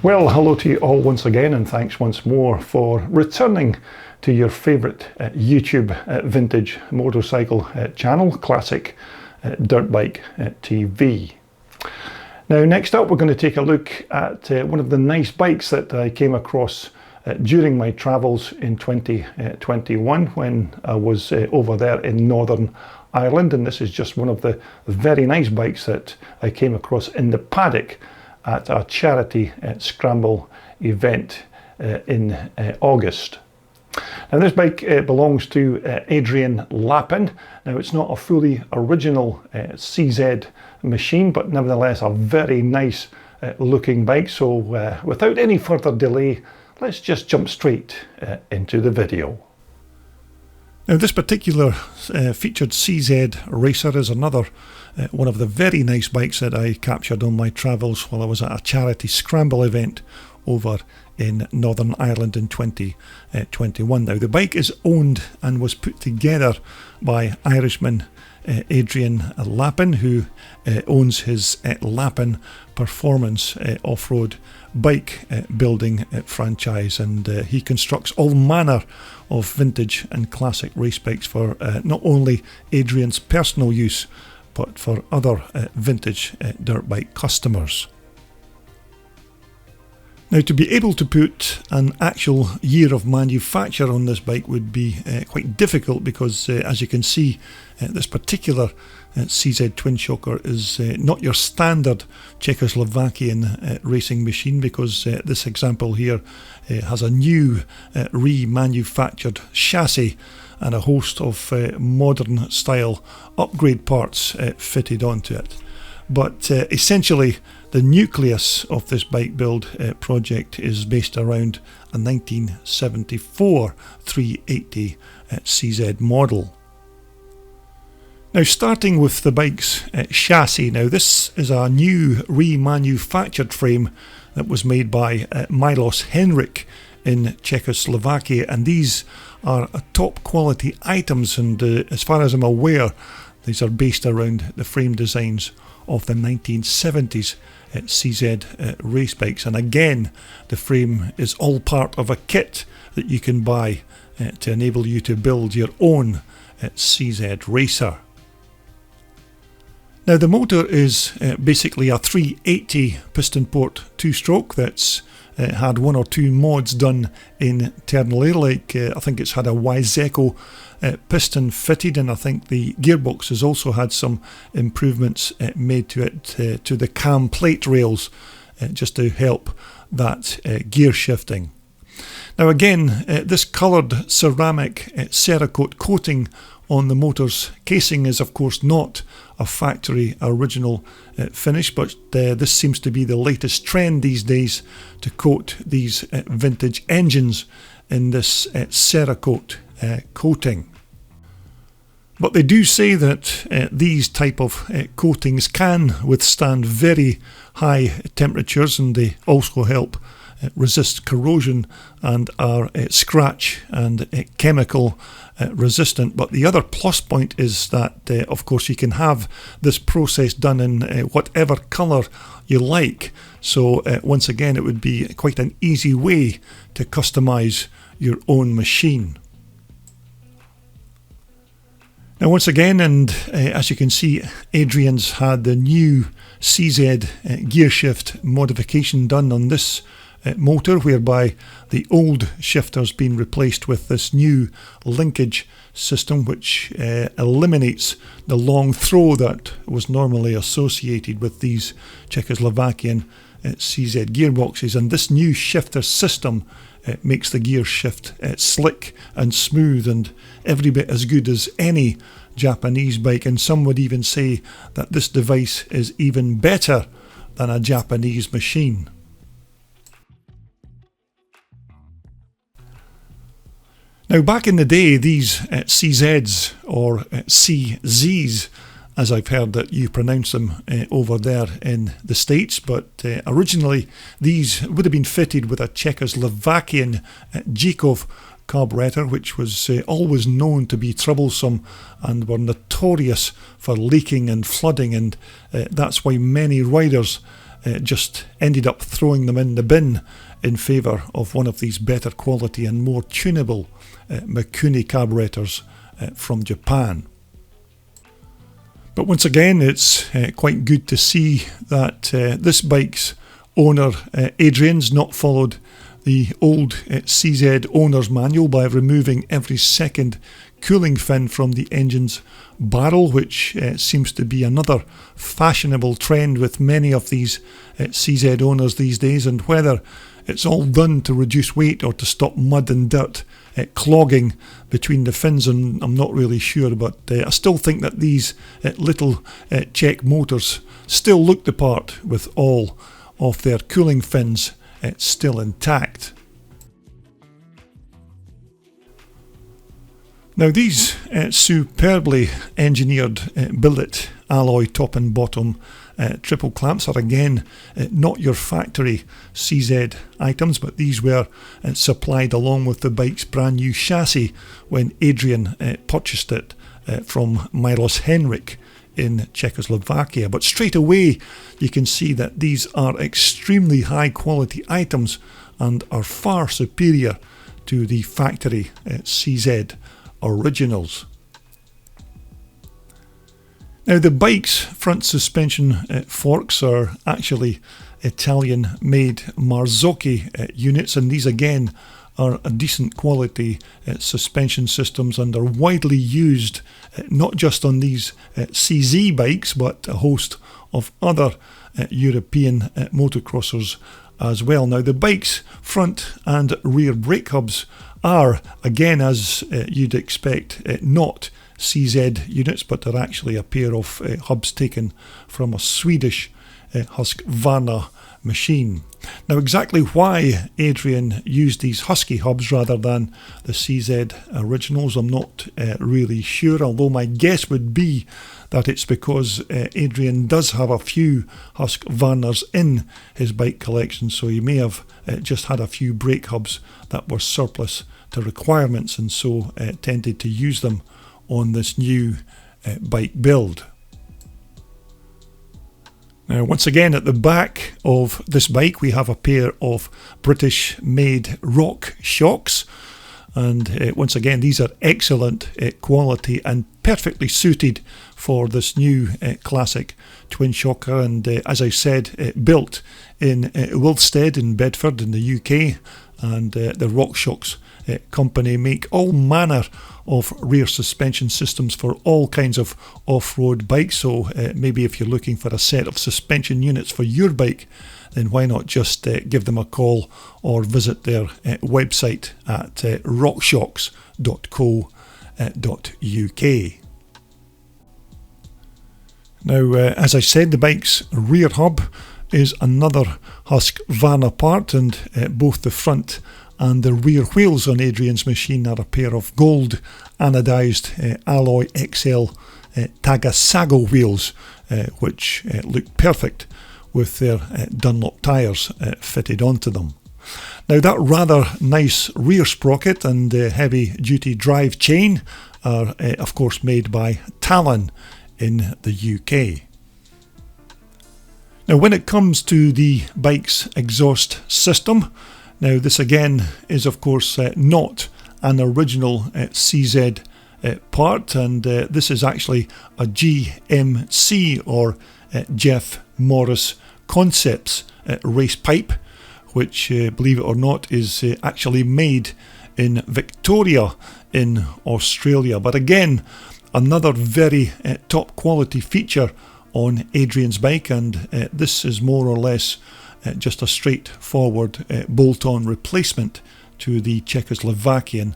Well, hello to you all once again, and thanks once more for returning to your favourite YouTube vintage motorcycle channel, Classic Dirt Bike TV. Now, next up we're going to take a look at one of the nice bikes that I came across during my travels in 2021 when I was over there in Northern Ireland, and this is just one of the very nice bikes that I came across in the paddock at a charity scramble event in August. Now, this bike belongs to Adrian Lappin. Now, it's not a fully original CZ machine, but nevertheless a very nice looking bike. So without any further delay, let's just jump straight into the video. Now, this particular featured CZ racer is another one of the very nice bikes that I captured on my travels while I was at a charity scramble event over in Northern Ireland in 2021. Now, the bike is owned and was put together by Irishman Adrian Lappin, who owns his Lappin Performance off-road bike building franchise, and he constructs all manner of vintage and classic race bikes for not only Adrian's personal use but for other vintage dirt bike customers. Now, to be able to put an actual year of manufacture on this bike would be quite difficult because, as you can see, this particular CZ Twinshocker is not your standard Czechoslovakian racing machine, because this example here has a new remanufactured chassis and a host of modern style upgrade parts fitted onto it. But essentially, the nucleus of this bike build project is based around a 1974 380 CZ model. Now, starting with the bike's chassis. Now, this is a new remanufactured frame that was made by Milos Henrik in Czechoslovakia, and these are top quality items, and as far as I'm aware, these are based around the frame designs of the 1970s CZ race bikes. And again, the frame is all part of a kit that you can buy to enable you to build your own CZ racer. Now, the motor is basically a 380 piston port two-stroke that's had one or two mods done internally, like I think it's had a Wiseco piston fitted, and I think the gearbox has also had some improvements made to it, to the cam plate rails, just to help that gear shifting. Now, again, this coloured ceramic Cerakote coating on the motor's casing is of course not a factory original finish, but this seems to be the latest trend these days to coat these vintage engines in this Cerakote coating. But they do say that these type of coatings can withstand very high temperatures, and they also help resist corrosion and are scratch and chemical resistant. But the other plus point is that of course you can have this process done in whatever colour you like, so once again it would be quite an easy way to customise your own machine. Now, once again, and as you can see, Adrian's had the new CZ gear shift modification done on this motor, whereby the old shifter's been replaced with this new linkage system, which eliminates the long throw that was normally associated with these Czechoslovakian CZ gearboxes. And this new shifter system makes the gear shift slick and smooth and every bit as good as any Japanese bike, and some would even say that this device is even better than a Japanese machine. Now, back in the day, these CZs, or CZs, as I've heard that you pronounce them over there in the States, but originally these would have been fitted with a Czechoslovakian Jikov carburetor, which was always known to be troublesome and were notorious for leaking and flooding, and that's why many riders just ended up throwing them in the bin in favour of one of these better quality and more tunable Mikuni carburetors from Japan. But once again, it's quite good to see that this bike's owner, Adrian's, not followed the old CZ owner's manual by removing every second cooling fin from the engine's barrel, which seems to be another fashionable trend with many of these CZ owners these days, and whether it's all done to reduce weight or to stop mud and dirt clogging between the fins, and I'm not really sure, but I still think that these little Czech motors still look the part with all of their cooling fins still intact. Now these superbly engineered billet alloy top and bottom triple clamps are again not your factory CZ items, but these were supplied along with the bike's brand new chassis when Adrian purchased it from Milos Henrik in Czechoslovakia. But straight away you can see that these are extremely high quality items and are far superior to the factory CZ originals. Now the bike's front suspension forks are actually Italian made Marzocchi units, and these again are a decent quality suspension systems and are widely used not just on these CZ bikes but a host of other European motocrossers as well. Now the bike's front and rear brake hubs are, again as you'd expect, not CZ units, but they're actually a pair of hubs taken from a Swedish Husqvarna machine. Now exactly why Adrian used these Husky hubs rather than the CZ originals, I'm not really sure, although my guess would be that it's because Adrian does have a few Husqvarnas in his bike collection, so he may have just had a few brake hubs that were surplus to requirements and so tended to use them on this new bike build. Now once again at the back of this bike we have a pair of British made rock shocks, and once again these are excellent quality and perfectly suited for this new classic Twinshocker, and as I said, built in Wilstead in Bedford in the UK, and the RockShox company make all manner of rear suspension systems for all kinds of off-road bikes, so maybe if you're looking for a set of suspension units for your bike, then why not just give them a call or visit their website at rockshox.co.uk. Now as I said, the bike's rear hub is another Husqvarna part, and both the front and the rear wheels on Adrian's machine are a pair of gold anodised alloy XL Tagasago wheels, which look perfect with their Dunlop tyres fitted onto them. Now that rather nice rear sprocket and heavy duty drive chain are of course made by Talon in the UK. Now when it comes to the bike's exhaust system, now this again is of course not an original CZ part, and this is actually a GMC or Jeff Morris Concepts race pipe, which believe it or not is actually made in Victoria in Australia. But again, another very top quality feature on Adrian's bike, and this is more or less just a straightforward bolt-on replacement to the Czechoslovakian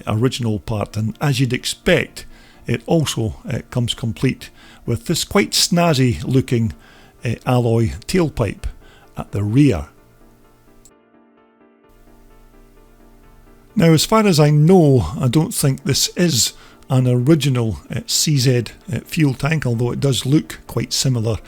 original part, and as you'd expect, it also comes complete with this quite snazzy looking alloy tailpipe at the rear. Now as far as I know, I don't think this is an original CZ fuel tank, although it does look quite similar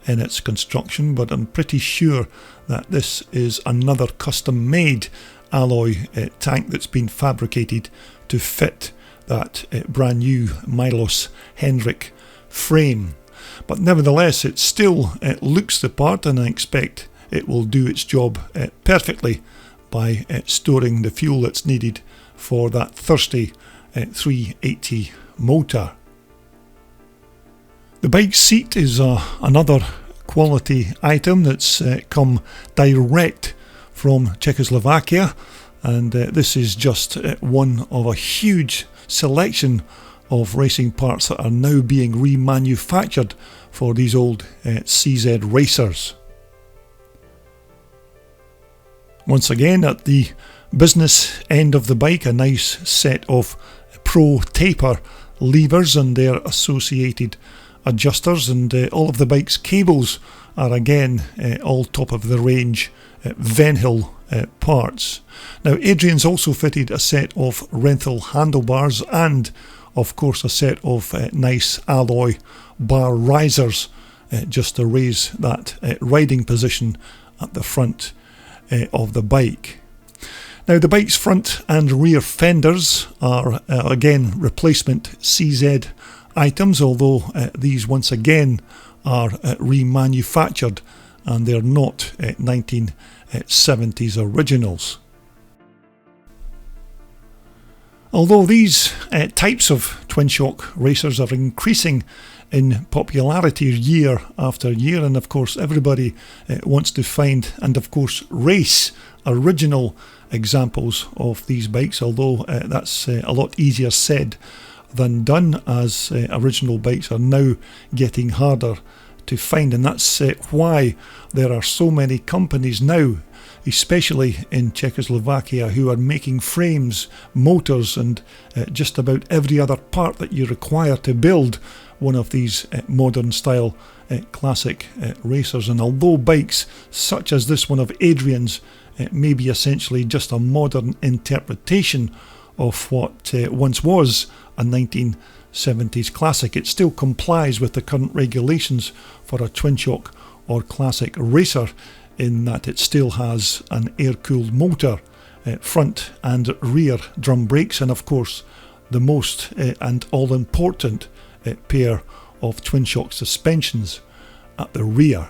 in its construction, but I'm pretty sure that this is another custom made alloy tank that's been fabricated to fit that brand new Milos Henrik frame. but nevertheless it still looks the part, and I expect it will do its job perfectly by storing the fuel that's needed for that thirsty 380 motor. The bike seat is another quality item that's come direct from Czechoslovakia, and this is just one of a huge selection of racing parts that are now being remanufactured for these old CZ racers. Once again, at the business end of the bike, a nice set of Pro taper levers and their associated adjusters, and all of the bike's cables are again all top of the range Venhill parts. Now, Adrian's also fitted a set of Renthal handlebars and of course a set of nice alloy bar risers just to raise that riding position at the front of the bike. Now, the bike's front and rear fenders are again replacement CZ items, although these once again are remanufactured and they're not 1970s originals. Although these types of Twinshock racers are increasing in popularity year after year, and of course everybody wants to find and of course race original examples of these bikes, although that's a lot easier said than done, as original bikes are now getting harder to find, and that's why there are so many companies now, especially in Czechoslovakia, who are making frames, motors and just about every other part that you require to build one of these modern style classic racers. And although bikes such as this one of Adrian's may be essentially just a modern interpretation of what once was a 1970s classic, it still complies with the current regulations for a Twinshock or classic racer, in that it still has an air-cooled motor, front and rear drum brakes, and of course the most and all-important pair of Twinshock suspensions at the rear.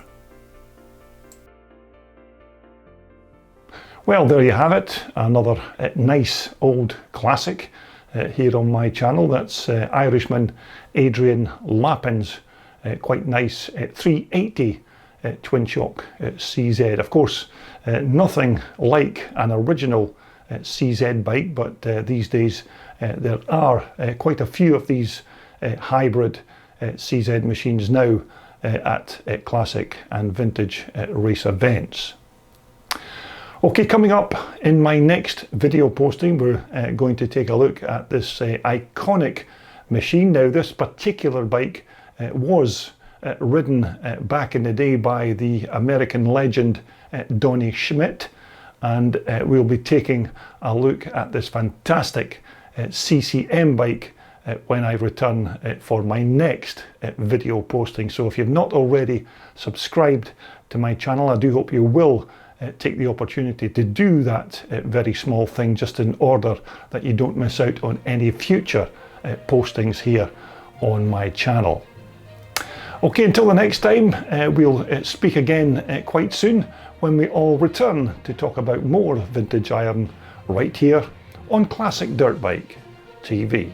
Well, there you have it, another nice old classic here on my channel. That's Irishman Adrian Lappin's quite nice 380 Twinshock CZ. Of course, nothing like an original CZ bike, but these days there are quite a few of these hybrid CZ machines now at classic and vintage race events. Okay, coming up in my next video posting, we're going to take a look at this iconic machine. Now, this particular bike was ridden back in the day by the American legend Donny Schmidt, and we'll be taking a look at this fantastic CCM bike when I return for my next video posting. So if you've not already subscribed to my channel, I do hope you will take the opportunity to do that very small thing, just in order that you don't miss out on any future postings here on my channel. Okay, until the next time, we'll speak again quite soon, when we all return to talk about more vintage iron right here on Classic Dirt Bike TV.